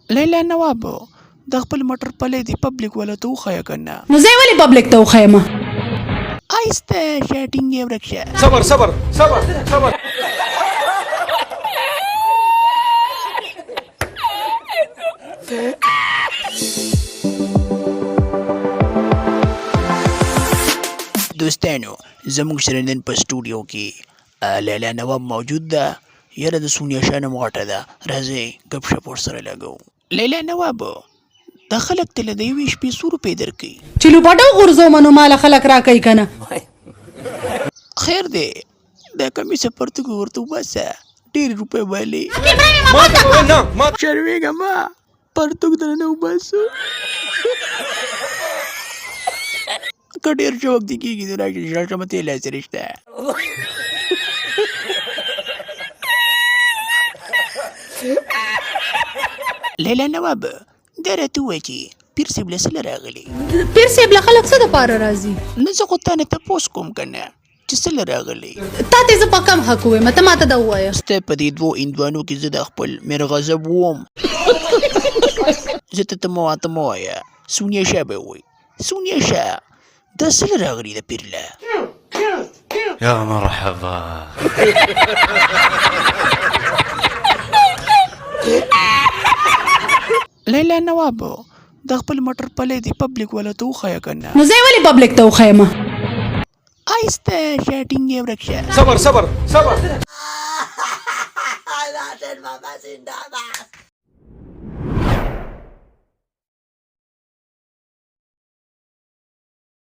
لیلا نواب د خپل مټر پلې دی پبلک ولا ته وخیا کنه نو زه ولې پبلک ته وخیمه؟ آیسته شاټینګ یې ورک شه. صبر صبر صبر صبر. دوستانو زموږ سره نن په سټوډیو کې لیلا نواب موجود ده. یاره د سونیا شاه نوم غټه ده، راځئ ګپ شپ ورسره لګو. لیلا نواب دا خلک ته له د یوې شپې څو روپۍ درکوي؟ چې لوپټو غورځومه نو ماله خلک راکوي که نه؟ خیر دی دا کمیسه پرتګو ورته وباسه، ډېرې روپۍ بالي. شرمېږه مه، پرتګ دننه وباسو. که ډېر شوق دې کېږي نو راشه شړشمه تېل هسې شته. لیلا نواب دا راته ووایه چې پیر صاحب له څه له راغلي؟ پیر صاحب له خلک څه دپاره راځي؟ نه زه خو تا نه تپوس کوم که نه چې څه له راغلي. تا ته زه په کم حق ووایم، ته ما ته دا ووایه. ستا په دې دوو هندوانو کې زه د خپل میرغضب وم. زه ته مه وایه، سونیا شاه به ووایي. سونیا شاه دا څه له راغلي د پیر له؟ يا مرحبا. لیلا نواب د خپل مټر پلې دی پبلک ولا ته وخیا کنه نو زه ولې پبلک ته وخیمه؟ آیسته شاټینګ یې ورک شه. صبر صبر صبر.